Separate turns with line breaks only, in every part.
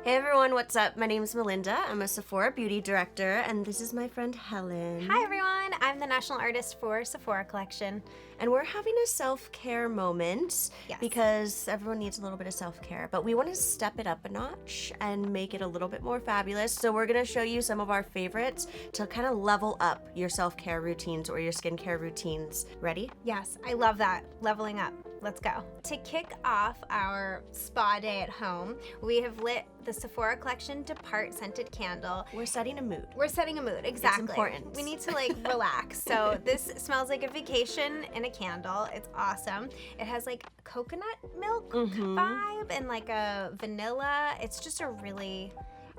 Hey everyone, what's up? My name is Melinda. I'm a Sephora beauty director, and this is my friend Helen.
Hi everyone, I'm the national artist for Sephora collection.
And we're having a self-care moment because everyone needs a little bit of self-care, but we want to step it up a notch and make it a little bit more fabulous. So we're going to show you some of our favorites to kind of level up your self-care routines or your skincare routines. Ready?
Yes, I love that. Leveling up. Let's go. To kick off our spa day at home, we have lit the Sephora collection Depart scented candle.
We're setting a mood.
We're setting a mood, exactly.
It's important.
We need to relax. So this smells like a vacation in a candle. It's awesome. It has like coconut milk vibe and like a vanilla. It's just a really...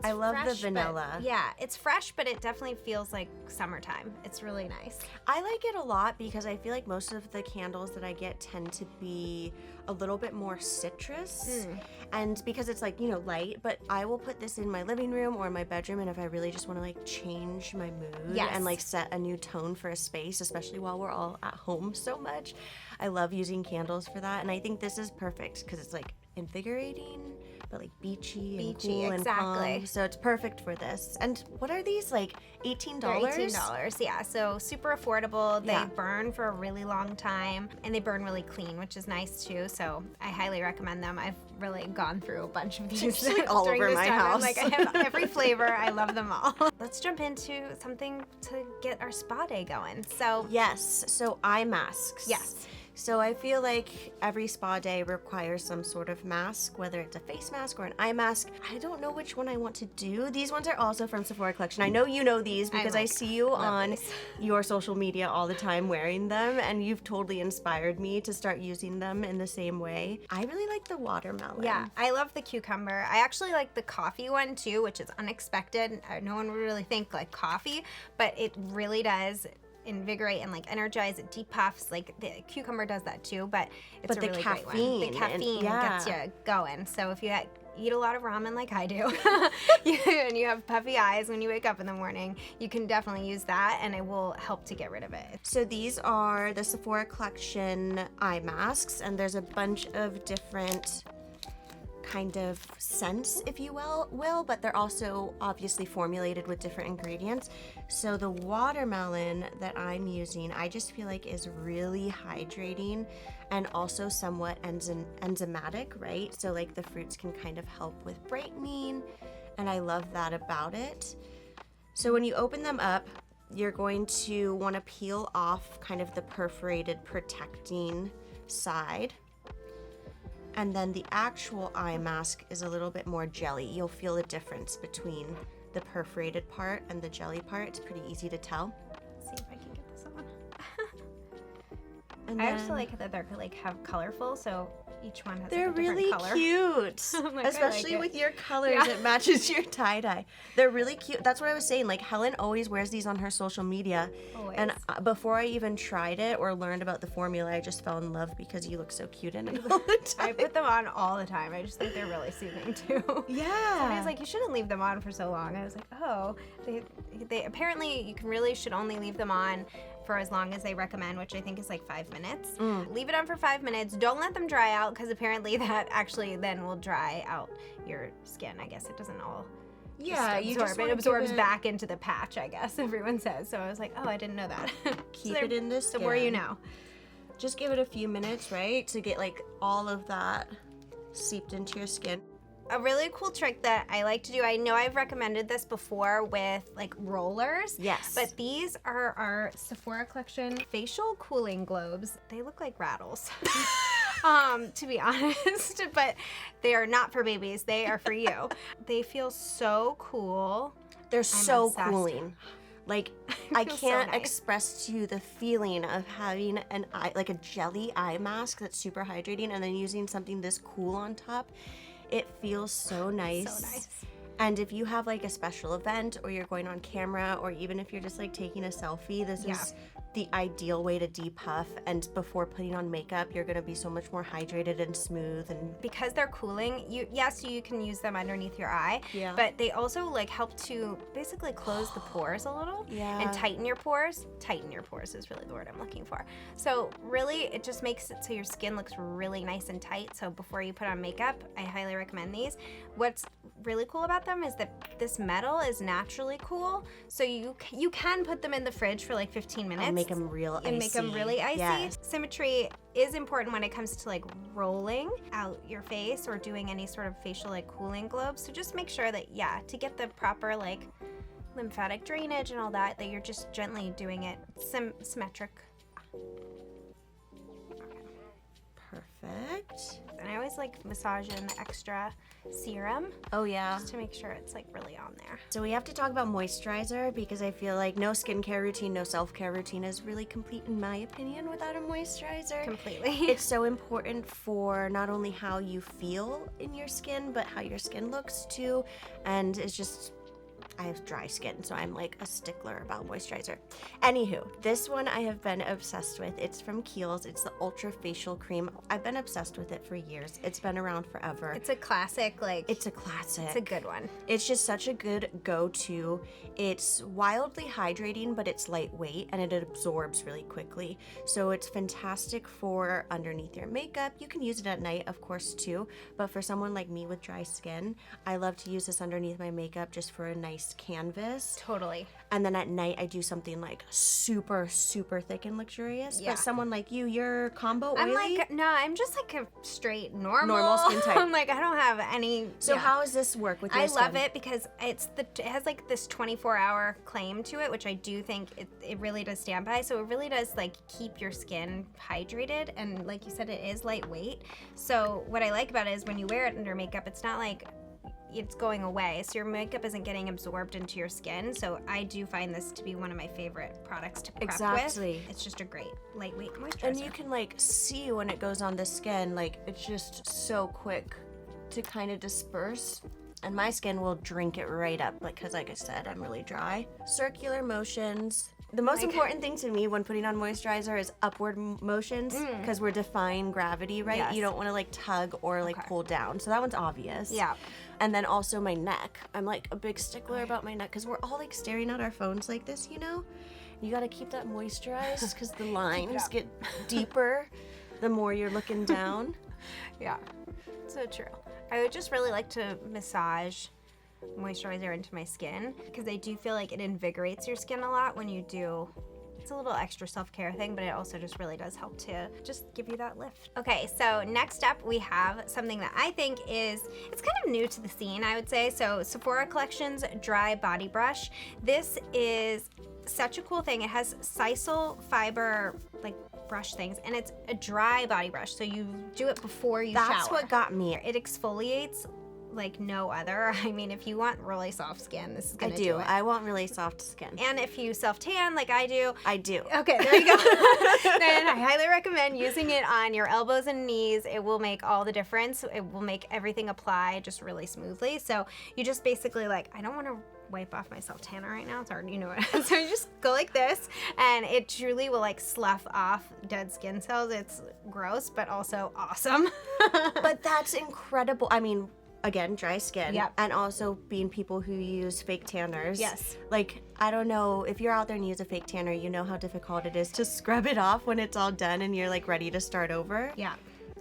I love
fresh,
the vanilla.
Yeah, it's fresh, but it definitely feels like summertime. It's really nice.
I like it a lot because I feel like most of the candles that I get tend to be a little bit more citrus. And because it's light, but I will put this in my living room or my bedroom, and if I really just want to change my mood and set a new tone for a space, especially while we're all at home so much, I love using candles for that. And I think this is perfect because it's invigorating, but beachy and cool and calm. So it's perfect for this. And what are these, $18?
They're $18, yeah. So super affordable. They burn for a really long time, and they burn really clean, which is nice too. So I highly recommend them. I've really gone through a bunch of these
all over my house.
I have every flavor. I love them all. Let's jump into something to get our spa day going. So
yes, so eye masks.
Yes.
So I feel like every spa day requires some sort of mask, whether it's a face mask or an eye mask. I don't know which one I want to do. These ones are also from Sephora collection. I know you know these because I see you on your social media all the time wearing them, and you've totally inspired me to start using them in the same way. I really like the watermelon.
Yeah, I love the cucumber. I actually like the coffee one too, which is unexpected. No one would really think coffee, but it really does invigorate and energize. It depuffs. The cucumber does that too, but it's a really great one. The caffeine gets you going. So if you eat a lot of ramen like I do and you have puffy eyes when you wake up in the morning, you can definitely use that, and it will help to get rid of it.
So these are the Sephora collection eye masks, and there's a bunch of different kind of scents, if you will, but they're also obviously formulated with different ingredients. So the watermelon that I'm using, I just feel like is really hydrating and also somewhat enzymatic, right? So the fruits can kind of help with brightening, and I love that about it. So when you open them up, you're going to want to peel off kind of the perforated protecting side. And then the actual eye mask is a little bit more jelly. You'll feel the difference between the perforated part and the jelly part. It's pretty easy to tell.
Let's see if I can get this on.
And
I also like that they're have colorful, so each one has
they're
a different
really
color.
Cute. Especially with your colors, it matches your tie-dye. They're really cute. That's what I was saying. Helen always wears these on her social media.
Always.
And before I even tried it or learned about the formula, I just fell in love because you look so cute in it all the time.
I put them on all the time. I just think they're really soothing too.
Yeah.
Somebody's like, you shouldn't leave them on for so long. I was like, oh, they apparently you should only leave them on for as long as they recommend, which I think is 5 minutes. Leave it on for 5 minutes. Don't let them dry out, because apparently that actually then will dry out your skin. I guess it doesn't all it absorbs back into the patch, I guess everyone says. So I was like, oh, I didn't know that.
Keep it in the skin.
So where are you now?
Just give it a few minutes, right, to get all of that seeped into your skin.
A really cool trick that I like to do, I know I've recommended this before with rollers.
Yes.
But these are our Sephora collection facial cooling globes. They look like rattles, to be honest, but they are not for babies. They are for you. They feel so cool.
They're so cooling. I can't
so nice.
express to you the feeling of having a jelly eye mask that's super hydrating and then using something this cool on top. It feels so nice.
So nice.
And if you have a special event, or you're going on camera, or even if you're just taking a selfie, this is the ideal way to depuff, and before putting on makeup, you're going to be so much more hydrated and smooth. And
because they're cooling, you can use them underneath your eye, but they also help to basically close the pores a little and tighten your pores. Tighten your pores is really the word I'm looking for. So really, it just makes it so your skin looks really nice and tight. So before you put on makeup, I highly recommend these. What's really cool about them is that this metal is naturally cool, so you can put them in the fridge for like 15 minutes
And make them real icy.
and make them really icy.
Yes.
Symmetry is important when it comes to like rolling out your face or doing any sort of facial like cooling globes. So just make sure that, yeah, to get the proper like lymphatic drainage and all that, that you're just gently doing it symmetric.
Perfect.
And I always like massaging the extra serum
Oh yeah.
just to make sure it's like really on there.
So we have to talk about moisturizer because I feel like no skincare routine, no self-care routine is really complete in my opinion without a moisturizer.
Completely.
It's so important for not only how you feel in your skin, but how your skin looks too. And it's just, I have dry skin, so I'm like a stickler about moisturizer. Anywho, this one I have been obsessed with. It's from Kiehl's. It's the Ultra Facial Cream. I've been obsessed with it for years. It's been around forever.
It's a classic, like
It's a classic.
it's a good one.
It's just such a good go-to. It's wildly hydrating, but it's lightweight and it absorbs really quickly. So it's fantastic for underneath your makeup. You can use it at night, of course, too. But for someone like me with dry skin, I love to use this underneath my makeup just for a nice canvas.
Totally.
And then at night, I do something like super, super thick and luxurious.
Yeah.
But someone like you, you're combo oily.
I'm like, no, I'm just like a straight normal
skin type.
I'm like, I don't have any.
So
yeah.
how does this work with your
I
skin?
love it because it has like this 24-hour claim to it, which I do think it really does stand by. So it really does like keep your skin hydrated, and like you said, it is lightweight. So what I like about it is when you wear it under makeup, it's not like it's going away, so your makeup isn't getting absorbed into your skin. So I do find this to be one of my favorite products to prep
Exactly.
with. It's just a great lightweight moisturizer.
And you can like see when it goes on the skin, like it's just so quick to kind of disperse. And my skin will drink it right up, because like I said, I'm really dry. Circular motions. The most important thing to me when putting on moisturizer is upward motions, because we're defying gravity, right?
Yes.
You don't want to like tug or like pull down. So that one's obvious.
Yeah.
And then also my neck. I'm like a big stickler about my neck because we're all like staring at our phones like this, you know? You gotta keep that moisturized because the lines get deeper the more you're looking down.
Yeah, so true. I would just really like to massage moisturizer into my skin because I do feel like it invigorates your skin a lot when you do. It's a little extra self-care thing, but it also just really does help to just give you that lift. Okay, so next up we have something that I think it's kind of new to the scene, I would say. So Sephora Collection's Dry Body Brush. This is such a cool thing. It has sisal fiber like brush things, and it's a dry body brush, so you do it before you shower.
That's what got me.
It exfoliates like no other. I mean, if you want really soft skin, this is gonna do it.
I want really soft skin.
And if you self-tan like I do.
I do.
Okay, there you go. Then I highly recommend using it on your elbows and knees. It will make all the difference. It will make everything apply just really smoothly. So you just basically like, I don't want to wipe off my self-tanner right now. It's hard, you know it. So you just go like this, and it truly will like slough off dead skin cells. It's gross, but also awesome.
But that's incredible. I mean, again, dry skin.
Yep.
And also being people who use fake tanners.
Yes.
Like, I don't know, if you're out there and use a fake tanner, you know how difficult it is to scrub it off when it's all done and you're like ready to start over.
Yeah.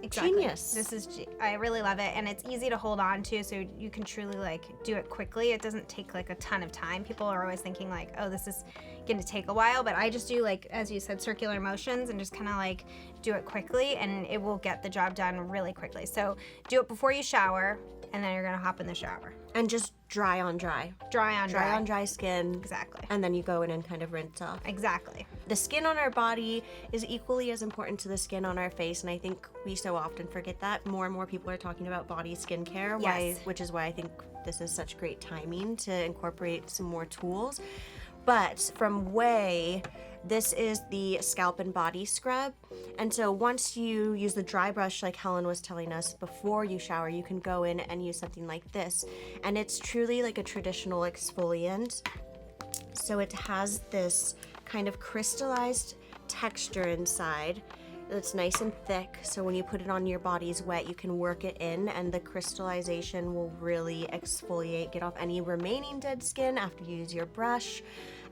Exactly.
Genius.
This is, I really love it, and it's easy to hold on to, so you can truly like do it quickly. It doesn't take like a ton of time. People are always thinking like, oh, this is gonna take a while, but I just do like, as you said, circular motions and just kind of like do it quickly, and it will get the job done really quickly. So do it before you shower, and then you're gonna hop in the shower.
And just dry on dry.
Dry on dry.
Dry on dry skin.
Exactly.
And then you go in and kind of rinse off.
Exactly.
The skin on our body is equally as important to the skin on our face, and I think we so often forget that. More and more people are talking about body skincare,
Yes.
which is why I think this is such great timing to incorporate some more tools. But from Way, this is the scalp and body scrub. And so once you use the dry brush, like Helen was telling us, before you shower, you can go in and use something like this. And it's truly like a traditional exfoliant. So it has this kind of crystallized texture inside that's nice and thick. So when you put it on your body's wet, you can work it in, and the crystallization will really exfoliate, get off any remaining dead skin after you use your brush,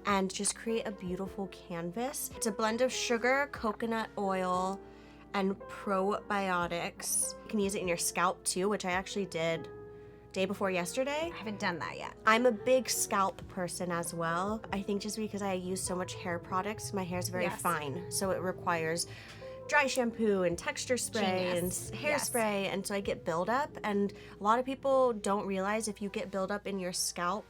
and just create a beautiful canvas. It's a blend of sugar, coconut oil, and probiotics. You can use it in your scalp too, which I actually did day before yesterday.
I haven't done that yet.
I'm a big scalp person as well. I think just because I use so much hair products, my hair is very fine. So it requires dry shampoo and texture spray and hairspray. And so I get buildup. And a lot of people don't realize if you get buildup in your scalp,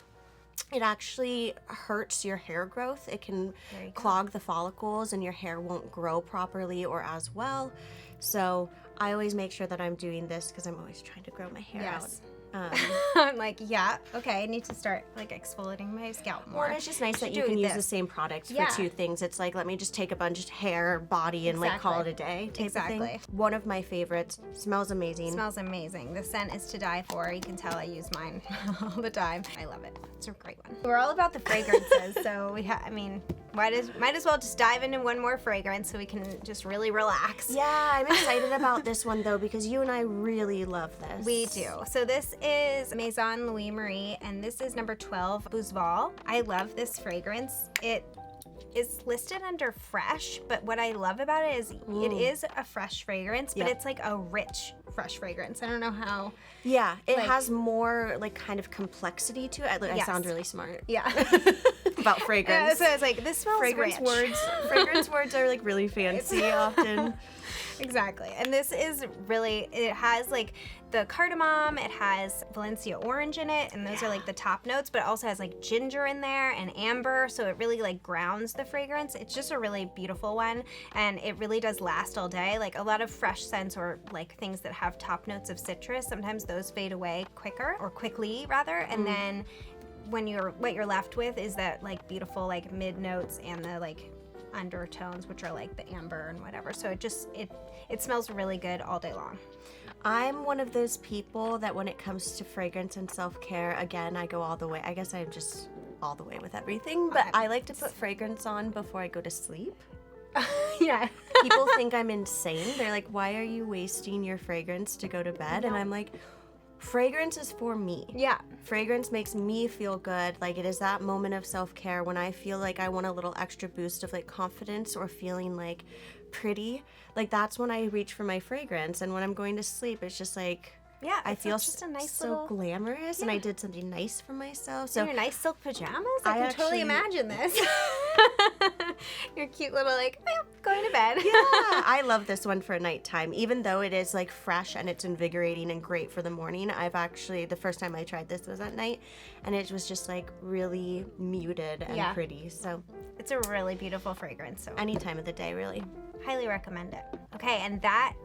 it actually hurts your hair growth. It can clog the follicles and your hair won't grow properly or as well. So I always make sure that I'm doing this because I'm always trying to grow my hair out.
I'm like, okay, I need to start like exfoliating my scalp more.
Well, and it's just nice that you can use the same product for two things. It's like, let me just take a bunch of hair, body, and like call it a day type of thing. One of my favorites. Smells amazing.
Smells amazing. The scent is to die for. You can tell I use mine all the time. I love it. It's a great one. We're all about the fragrances, so might as well just dive into one more fragrance so we can just really relax.
Yeah, I'm excited about this one though because you and I really love this.
We do. So this is Maison Louis Marie, and this is number 12, Bousval. I love this fragrance. It is listed under fresh, but what I love about it is it is a fresh fragrance, but it's like a rich fresh fragrance. I don't know how.
Yeah, it has more like kind of complexity to it. I sound really smart.
Yeah.
About fragrance.
So it's like, this smells
fragrance
rich.
Fragrance words are like really fancy often.
Exactly. And this is really, it has like the cardamom, it has Valencia orange in it, and those are like the top notes, but it also has like ginger in there and amber, so it really like grounds the fragrance. It's just a really beautiful one, and it really does last all day. Like a lot of fresh scents or like things that have top notes of citrus, sometimes those fade away quickly rather, and then what you're left with is that like beautiful like mid notes and the like undertones, which are like the amber and whatever. So it smells really good all day long.
I'm one of those people that when it comes to fragrance and self-care, again, I go all the way. I guess I'm just all the way with everything, but I like to put fragrance on before I go to sleep.
Yeah.
People think I'm insane. They're like, why are you wasting your fragrance to go to bed? And I'm like, fragrance is for me.
Yeah.
Fragrance makes me feel good. Like it is that moment of self-care when I feel like I want a little extra boost of like confidence or feeling like pretty. Like that's when I reach for my fragrance. And when I'm going to sleep, it's just like, I feel
just a nice
so
little
glamorous and I did something nice for myself. So
your nice silk pajamas? I can totally imagine this. Your cute little like, going to bed.
Yeah, I love this one for nighttime. Even though it is like fresh and it's invigorating and great for the morning, I've actually, the first time I tried this was at night and it was just like really muted and pretty. So
it's a really beautiful fragrance. So
any time of the day, really.
Highly recommend it. Okay, and that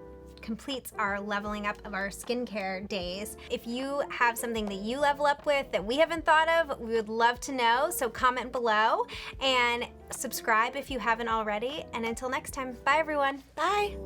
completes our leveling up of our skincare days. If you have something that you level up with that we haven't thought of, we would love to know. So comment below and subscribe if you haven't already. And until next time, bye everyone.
Bye.